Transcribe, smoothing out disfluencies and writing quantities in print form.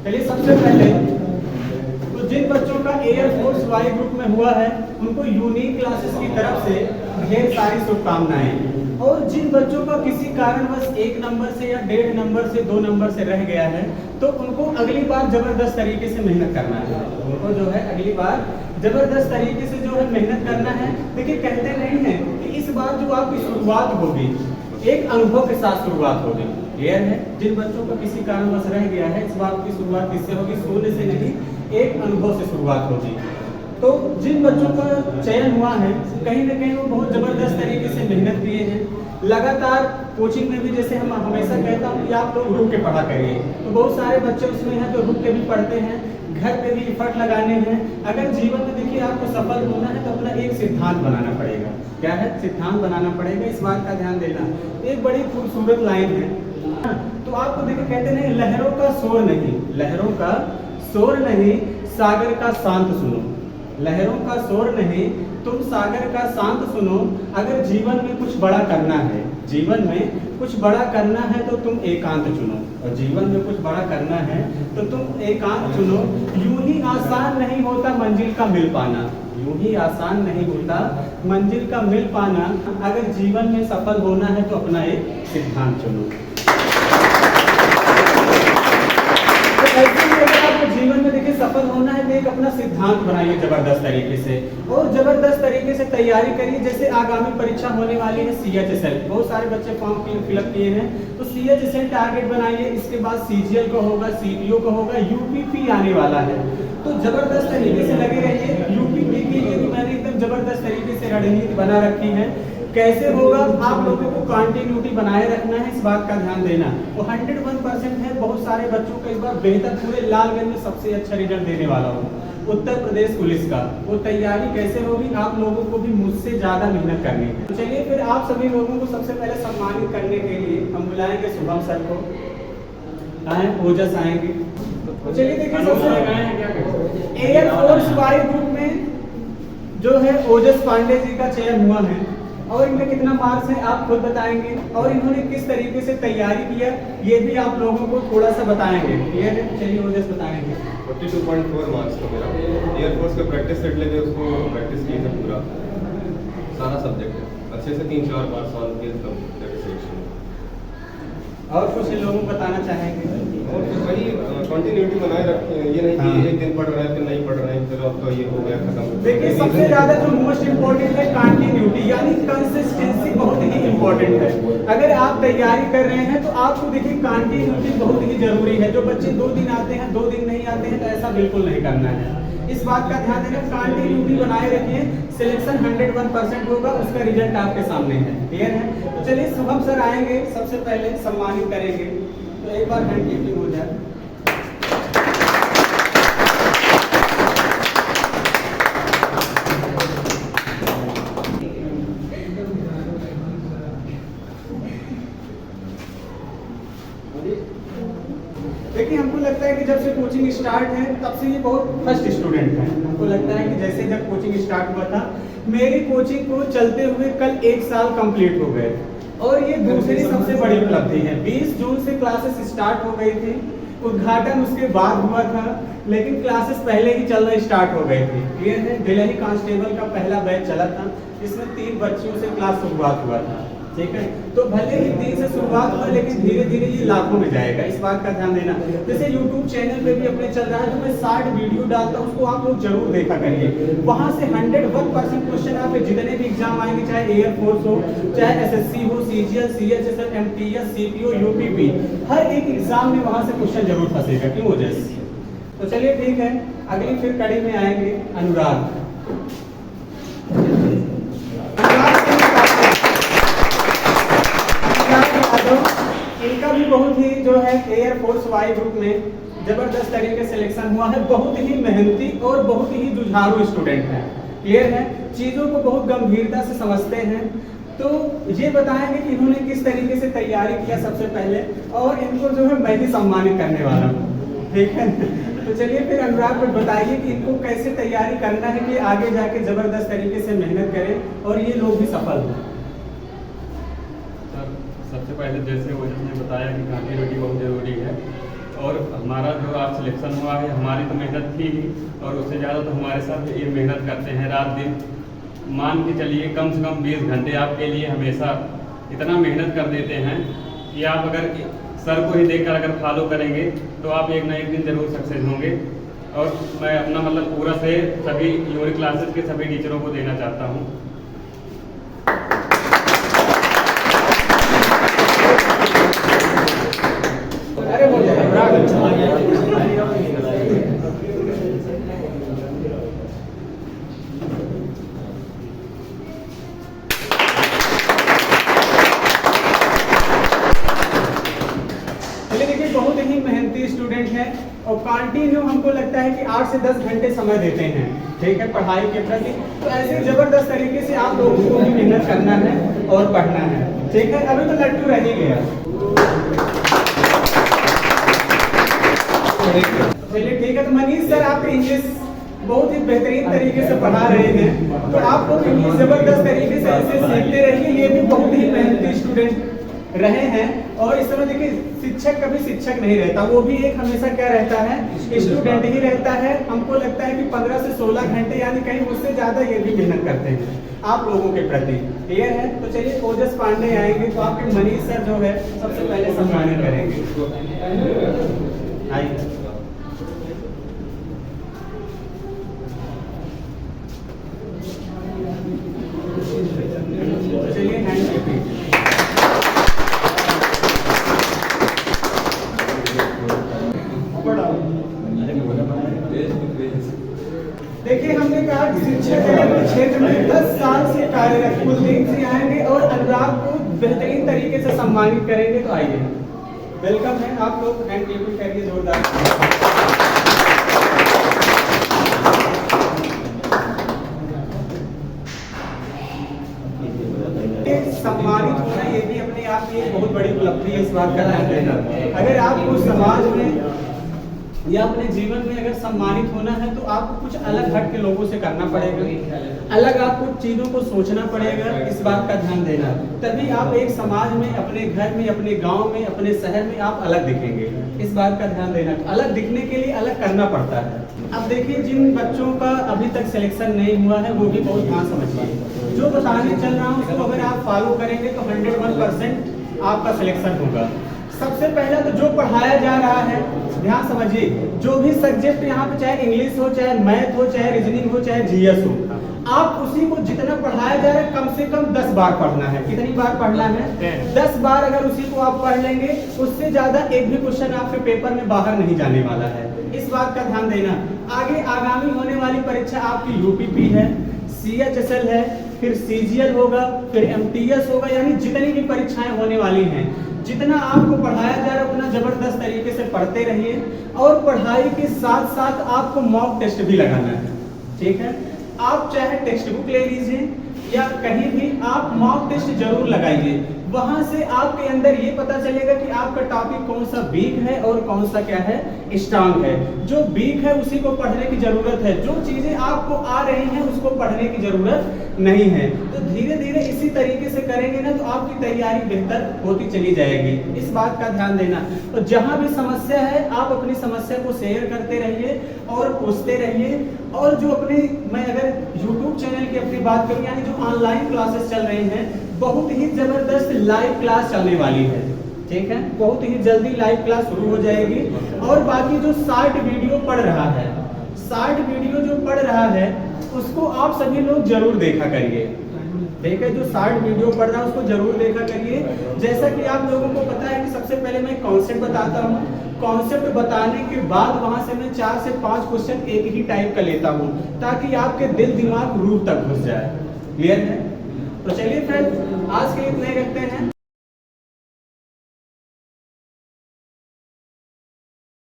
चलिए सबसे पहले तो जिन बच्चों का एयरफोर्स वाई ग्रुप में हुआ है उनको यूनिक क्लासेस की तरफ से ढेर सारी शुभकामनाएं। और जिन बच्चों का किसी कारणवश 1 नंबर से या 1.5 नंबर से 2 नंबर से रह गया है तो उनको अगली बार जबरदस्त तरीके से मेहनत करना है। उनको जो है अगली बार जबरदस्त तरीके से जो है मेहनत करना है। देखिए कहते नहीं है कि इस बार जो आपकी शुरुआत होगी एक अनुभव के साथ शुरुआत होगी। क्लियर है? जिन बच्चों का किसी कारणवश रह गया है इस बार की शुरुआत किससे होगी? शून्य से नहीं, एक अनुभव से शुरुआत होगी। तो जिन बच्चों का चयन हुआ है कहीं ना कहीं वो बहुत जबरदस्त तरीके से मेहनत किए हैं। लगातार कोचिंग में भी जैसे हम हमेशा कहता हूँ कि आप लोग रुक के पढ़ा करिए, तो बहुत सारे बच्चे उसमें हैं जो रुक के भी पढ़ते हैं, घर पे भी एफर्ट लगाने हैं। अगर जीवन में देखिए आपको सफल होना है तो अपना एक सिद्धांत बनाना पड़ेगा। क्या है? सिद्धांत बनाना पड़ेगा। इस बात का ध्यान देना। एक बड़ी खूबसूरत लाइन है, तो आपको देखिए कहते नहीं लहरों का शोर नहीं, लहरों का शोर नहीं, सागर का शांत सुनो। लहरों का शोर नहीं, तुम सागर का शांत सुनो। अगर जीवन में कुछ बड़ा करना है, जीवन में कुछ बड़ा करना है तो तुम एकांत चुनो। और जीवन में कुछ बड़ा करना है तो तुम एकांत चुनो। यूं ही आसान नहीं होता मंजिल का मिल पाना, यूं ही आसान नहीं होता मंजिल का मिल पाना। अगर जीवन में सफल होना है तो अपना एक सिद्धांत चुनो। तो ऐसे ही अगर आपको जीवन में देखिए सफल होना है तो एक अपना सिद्धांत बनाइए जबरदस्त तरीके से और जबरदस्त तरीके से तैयारी करिए। जैसे आगामी परीक्षा होने वाली है CHSL, बहुत सारे बच्चे फॉर्म फिलअप किए हैं, तो CHSL टारगेट बनाइए। इसके बाद CGL का होगा, CPO का होगा, UPP आने वाला है, तो जबरदस्त तरीके से लगे रहिए। UPP के लिए भी मैंने एकदम जबरदस्त तरीके से रणनीति बना रखी है। कैसे होगा? आप लोगों को कंटिन्यूटी बनाए रखना है, इस बात का ध्यान देना। वो 101% है। बहुत सारे बच्चों का इस बार बेहतर, पूरे लालगंज में सबसे अच्छा रिजल्ट देने वाला हूँ उत्तर प्रदेश पुलिस का। वो तैयारी कैसे होगी? आप लोगों को भी मुझसे ज्यादा मेहनत करनी है। तो चलिए फिर आप सभी लोगों को सबसे पहले सम्मानित करने के लिए हम बुलाएंगे शुभम सर को। आए ओजस आएंगे। तो चलिए देखिए सबसे एयरफोर्स वाई ग्रुप में जो है ओजस पांडे जी का चयन हुआ है और इनमें कितना मार्क्स है आप खुद बताएंगे और इन्होंने किस तरीके से तैयारी किया ये भी आप लोगों को थोड़ा सा बताएंगे। क्लियर है? चलिए ओजस बताएंगे। 42.4 मार्क्स का मेरा एयरफोर्स का प्रैक्टिस सेट लेके उसको प्रैक्टिस किए थे पूरा सारा सब्जेक्ट है अच्छे से 3-4 बार सॉल्व किए तब जाके सिलेक्शन। और कुछ इन लोगों को बताना चाहेंगे? और फिर वही कंटिन्यूटी बनाए रखें, ये नहीं कि एक दिन पढ़ रहे हैं फिर नहीं पढ़ रहे हैं फिर अब तो ये हो गया खत्म। देखिए सबसे ज्यादा जो मोस्ट इम्पोर्टेंट है कंटिन्यूटी, यानी कंसिस्टेंसी बहुत ही इम्पोर्टेंट है। अगर आप तैयारी कर रहे हैं तो आपको देखिए कंटिन्यूटी बहुत ही जरूरी है। जो बच्चे 2 दिन आते हैं 2 दिन नहीं आते हैं तो ऐसा बिल्कुल नहीं करना है। इस बात का ध्यान देना, कंटिन्यूटी बनाए रखिए। सिलेक्शन 101% होगा, उसका रिजल्ट आपके सामने है। क्लियर है? तो चलिए शुभम सर आएंगे, सबसे पहले सम्मानित करेंगे। तो एक बार हैंड क्लिपिंग हो जाए। देखिए हमको लगता है कि जब से कोचिंग स्टार्ट है तब से ये बहुत फर्स्ट स्टूडेंट है। हमको लगता है कि जैसे जब कोचिंग स्टार्ट हुआ था, मेरी कोचिंग को चलते हुए कल 1 साल कंप्लीट हो गए और ये दूसरी सबसे बड़ी उपलब्धि है। 20 जून से क्लासेस स्टार्ट हो गई थी, उद्घाटन उसके बाद हुआ था, लेकिन क्लासेस पहले ही चलना स्टार्ट हो गई थी। क्लियर है? दिल्ली कांस्टेबल का पहला बैच चला था, इसमें 3 बच्चियों से क्लास शुरुआत हुआ था। ठीक है? तो भले ही 3 से शुरुआत हुआ लेकिन धीरे धीरे ये लाखों में जाएगा, इस बात का ध्यान देना। जैसे YouTube चैनल पे भी अपने चल रहा है, तो मैं 60 वीडियो डालता हूँ, उसको आप लोग जरूर देखा करिए। वहां से 101% क्वेश्चन आपके जितने भी एग्जाम आएंगे, चाहे एयरफोर्स हो, चाहे SSC हो, CGL, CHSL, MTS, CPO, UPP, हर एक एग्जाम में वहां से क्वेश्चन जरूर फंसेगा। क्यों हो जाए? तो चलिए ठीक है, अगली फिर कड़ी में आएंगे अनुराग। इनका भी बहुत ही जो है एयरफोर्स वाई ग्रुप में जबरदस्त तरीके से सिलेक्शन हुआ है। बहुत ही मेहनती और बहुत ही जुझारू स्टूडेंट है। क्लियर है? चीजों को बहुत गंभीरता से समझते हैं। तो ये बताएंगे कि इन्होंने किस तरीके से तैयारी किया सबसे पहले, और इनको जो है मैं भी सम्मानित करने वाला हूँ। ठीक है? तो चलिए फिर अनुराग को बताइए कि इनको कैसे तैयारी करना है कि आगे जाके जबरदस्त तरीके से मेहनत करें और ये लोग भी सफल हों। सबसे पहले जैसे ओजस ने बताया कि कनेक्टिविटी बहुत ज़रूरी है, और हमारा जो आज सिलेक्शन हुआ है, हमारी तो मेहनत थी ही, और उससे ज़्यादा तो हमारे साथ ये मेहनत करते हैं रात दिन। मान के चलिए कम से कम 20 घंटे आपके लिए हमेशा इतना मेहनत कर देते हैं कि आप अगर सर को ही देखकर अगर फॉलो करेंगे तो आप एक ना एक दिन ज़रूर सक्सेस होंगे। और मैं अपना मतलब पूरा से सभी यूनिक क्लासेस के सभी टीचरों को देना चाहता हूँ। बहुत ही मेहनती स्टूडेंट हैं और कंटिन्यू हमको लगता है कि 8 से 10 घंटे समय देते हैं, ठीक है, पढ़ाई के प्रति। तो ऐसे जबरदस्त तरीके से आप लोगों को भी मेहनत करना है और पढ़ना है, ठीक है। अभी तो लट्टू रह ही गया, चलिए ठीक है। तो मनीष सर आप इंग्लिश बहुत ही बेहतरीन तरीके से पढ़ा रहे हैं, तो आप लोग इंग्लिश जबरदस्त तरीके से ऐसे सीखते रहिए। ये भी बहुत ही मेहनती स्टूडेंट रहे हैं। और इस समय देखिए शिक्षक कभी शिक्षक नहीं रहता, वो भी एक हमेशा क्या रहता है, स्टूडेंट ही रहता है। हमको लगता है कि 15 से 16 घंटे यानी कहीं उससे ज्यादा ये भी मेहनत करते हैं आप लोगों के प्रति, क्लियर है। तो चलिए ओजस पांडे आएंगे तो आपके मनीष सर जो है सबसे पहले सम्मानित करेंगे। आइए चलिए हैंड देखिए, हमने कहा कि शिक्षा के क्षेत्र में 10 साल से कार्यरत कुलदीप जी आएंगे और अनुराग को बेहतरीन तरीके से सम्मानित करेंगे। तो आइए, वेलकम है, आप लोग हैंड क्लैपिंग करिए जोरदार। सम्मानित होना ये भी अपने आप में एक बहुत बड़ी उपलब्धि है, इस बात का ध्यान देना। अगर आपको समाज में या अपने जीवन में अगर सम्मानित होना है तो आपको कुछ अलग हट के लोगों से करना पड़ेगा, अलग आपको चीजों को सोचना पड़ेगा, इस बात का ध्यान देना। तभी आप एक समाज में, अपने घर में, अपने गांव में, अपने शहर में आप अलग दिखेंगे, इस बात का ध्यान देना। अलग दिखने के लिए अलग करना पड़ता है। अब देखिए, जिन बच्चों का अभी तक सिलेक्शन नहीं हुआ है वो भी बहुत ध्यान समझिए। जो बताने चल रहा हूँ उसको अगर आप फॉलो करेंगे तो 101% आपका सिलेक्शन होगा। सबसे पहला तो जो पढ़ाया जा रहा है, ध्यान समझिए, जो भी सब्जेक्ट यहाँ पे, चाहे इंग्लिश हो, चाहे मैथ हो, चाहे रीजनिंग हो, चाहे जीएस हो, आप उसी को जितना पढ़ाया जा रहा है कम से कम 10 बार पढ़ना है। कितनी बार पढ़ना है? 10 बार। अगर उसी को आप पढ़ लेंगे, उससे ज्यादा एक भी क्वेश्चन आपके पेपर में बाहर नहीं जाने वाला है, इस बात का ध्यान देना। आगे आगामी होने वाली परीक्षा आपकी यूपीपी है, सीएचएसएल है, फिर सीजीएल होगा, फिर एमटीएस होगा, यानी जितनी भी परीक्षाएं होने वाली हैं, जितना आपको पढ़ाया जा रहा है उतना जबरदस्त तरीके से पढ़ते रहिए। और पढ़ाई के साथ साथ आपको मॉक टेस्ट भी लगाना है, ठीक है। आप चाहे टेक्स्ट बुक ले लीजिए या कहीं भी आप मॉक टेस्ट जरूर लगाइए। वहां से आपके अंदर ये पता चलेगा कि आपका टॉपिक कौन सा वीक है और कौन सा क्या है, स्ट्रांग है। जो वीक है उसी को पढ़ने की जरूरत है, जो चीजें आपको आ रही हैं उसको पढ़ने की जरूरत नहीं है। तो धीरे धीरे इसी तरीके से करेंगे ना तो आपकी तैयारी बेहतर होती चली जाएगी, इस बात का ध्यान देना। तो जहां भी समस्या है आप अपनी समस्या को शेयर करते रहिए और पूछते रहिए। और जो अपनी, मैं अगर YouTube चैनल की अपनी बात करूं, यानी जो ऑनलाइन क्लासेस चल रही हैं, बहुत ही जबरदस्त लाइव क्लास चलने वाली है, ठीक है। बहुत ही जल्दी लाइव क्लास शुरू हो जाएगी। और बाकी जो शॉर्ट वीडियो पढ़ रहा है, शॉर्ट वीडियो जो पढ़ रहा है उसको आप सभी लोग जरूर देखा करिए, ठीक है। जो शॉर्ट वीडियो पढ़ रहा है उसको जरूर देखा करिए। जैसा कि आप लोगों को पता है कि सबसे पहले मैं कॉन्सेप्ट बताता हूँ, कॉन्सेप्ट बताने के बाद वहां से मैं 4 से 5 क्वेश्चन एक ही टाइप का लेता हूँ ताकि आपके दिल दिमाग रूह तक घुस जाए, क्लियर है। तो चलिए फ्रेंड, आज के लिए इतना ही रखते हैं।